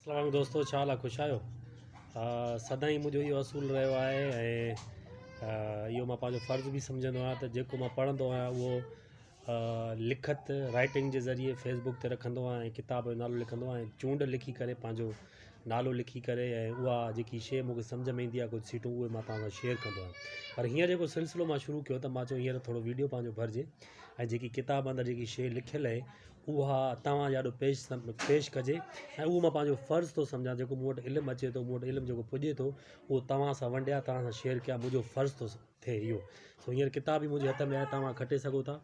अस्सलाम दोस्तों, छा हाल आहे? ख़ुशि आहियो? सदाईं मुंहिंजो इहो असूलु रहियो आहे ऐं इहो मां पंहिंजो फ़र्ज़ु बि सम्झंदो आहियां त जेको मां पढ़ंदो आहियां उहो लिखत राइटिंग जे ज़रिए फेसबुक ते रखंदो आहियां ऐं किताब जो नालो लिखंदो आहियां, चूंड लिखी करे पंहिंजो नालो लिखी करे ऐं उहा जेकी शइ मूंखे सम्झ में ईंदी आहे कुझु सीटूं उहे मां तव्हां सां शेयर कंदो आहियां। पर हींअर जेको सिलसिलो मां शुरू कयो त मां चयो हींअर थोरो वीडियो पंहिंजो भरिजे ऐं जेकी किताब अंदरि जेकी शइ लिखियलु आहे उहा तव्हां ॾाढो पेश कजे ऐं उहो मां पंहिंजो फ़र्ज़ु थो सम्झां। जेको मूं वटि इल्मु अचे थो, मूं वटि इल्मु जेको पुॼे थो उहो तव्हां सां वंडिया, तव्हां सां शेयर कयां, मुंहिंजो फ़र्ज़ु थो थिए इहो। सो हींअर किताब बि मुंहिंजे हथ में आहे, तव्हां खटे सघो था।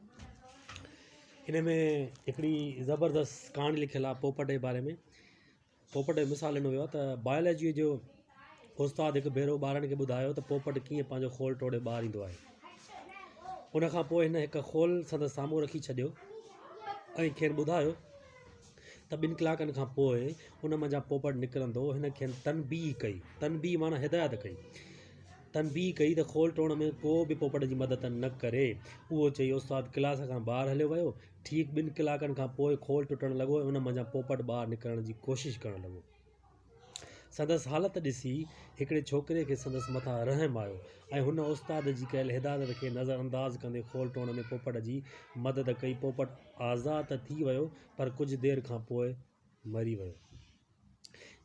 इन में हिकिड़ी ज़बरदस्त कहाणी लिखियलु आहे पोपट जे बारे में। पोपट जो मिसाल ॾिनो वियो आहे त बायोलॉजीअ जो उस्तादु हिकु भेरो ॿारनि खे ॿुधायो त पोपट कीअं पंहिंजो खोल टोड़े ॿाहिरि ईंदो आहे। उनखां पोइ हिन हिकु खोल संदसि साम्हूं रखी छॾियो ऐं खेनि ॿुधायो त 2 कलाकनि खां पोइ उन मंझां पोपट निकिरंदो। हिन खेनि तनबीह कई, तनबीह माना हिदायत कई, तनबीह कई त खोल टोड़ में को बि पोपट जी मदद न करे। उहो चई उस्तादु क्लास खां ॿाहिरि हलियो वियो। ठीकु 2 कलाकनि खां पोइ खोल टुटणु लॻो ऐं उन मंझां पोपट ॿाहिरि निकिरण जी कोशिशि करणु लॻो। संदसि हालत ॾिसी हिकिड़े छोकिरे खे संदसि मथां रहम आयो ऐं हुन उस्ताद जी कयल हिदायत खे नज़रअंदाज़ कंदे खोल टोड़ में पोपट जी मदद कई। पोपट आज़ादु त थी वियो पर कुझु देरि खां पोइ मरी वियो।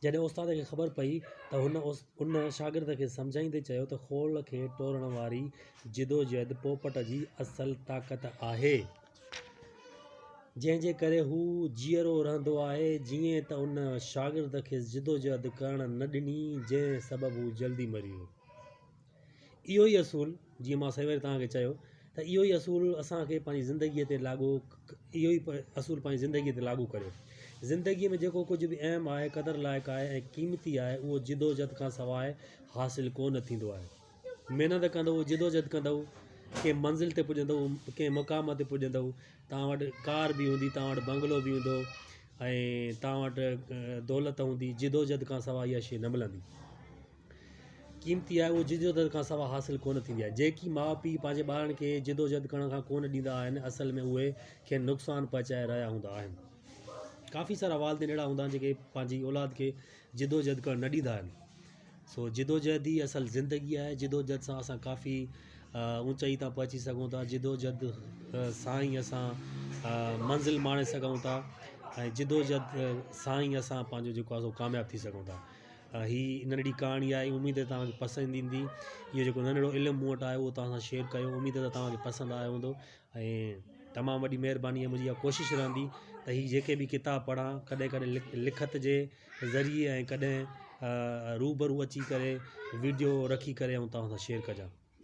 जॾहिं उस्ताद खे ख़बर पई त उन शागिर्द खे सम्झाईंदे चयो त खोल खे टोड़ण वारी जिदोजहद पोपट जी असुलु ताक़त आहे, जंहिंजे करे हू जीअरो रहंदो आहे। जीअं त उन शागिर्द खे जिदोजहद करणु न ॾिनी जंहिं सबबु हू जल्दी मरी वियो। इहो ई असूलु, जीअं मां सवेर तव्हांखे चयो त इहो ई असूलु असांखे पंहिंजी ज़िंदगीअ ते लागू, इहो ई असूलु पंहिंजी ज़िंदगीअ ते लागू करियो। ज़िंदगीअ में जेको कुझु बि अहम आहे, क़दुरु लाइक़ु आहे ऐं क़ीमती आहे उहो जिदोजहद खां सवाइ हासिलु कोन थींदो आहे। महिनत कंदव, जिदोजहद कंदव, कंहिं मंज़िल ते पुॼंदव, कंहिं मुक़ाम ते पुॼंदव। तव्हां वटि कार बि हूंदी, तव्हां वटि बंगलो बि हूंदो ऐं तव्हां वटि दौलत हूंदी, जिदोजहद खां सवाइ इहा शइ न मिलंदी। क़ीमती आहे उहो जिदोजहद खां सवाइ हासिलु कोन थींदी आहे। जेकी माउ पीउ पंहिंजे ॿारनि खे जिदोजहद करण खां कोन ॾींदा आहिनि, असल में उहे खे नुक़सानु पहुचाए रहिया हूंदा आहिनि। काफ़ी सारा वालिदैन अहिड़ा हूंदा आहिनि जेके पंहिंजी औलाद खे जिदोजहद करणु न ॾींदा आहिनि। सो जिदोजहद ई असल ज़िंदगी आहे। जिदोजहद सां असां काफ़ी ऊचाई तां पहुची सघूं था। जिदोजहद सां ई असां मंज़िल माणे सघूं था ऐं जिदोजहद सां ई असां पंहिंजो जेको आहे सो कामयाबु थी सघूं था। हीअ नंढड़ी कहाणी आहे, उमेद आहे तव्हांखे पसंदि ईंदी। इहो जेको नंढिड़ो इल्मु मूं वटि आहे उहो तव्हां सां शेयर कयो, उमेद आहे तव्हांखे पसंदि आयो हूंदो ऐं तमामु वॾी महिरबानी आहे। मुंहिंजी इहा कोशिशि रहंदी त हीअ जेके बि किताब पढ़ां कॾहिं कॾहिं लिखत जे ज़रिए ऐं कॾहिं रूबरू अची करे वीडियो रखी करे ऐं तव्हां सां शेयर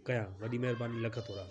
कयां। वॾी महिरबानी, लख थोरा।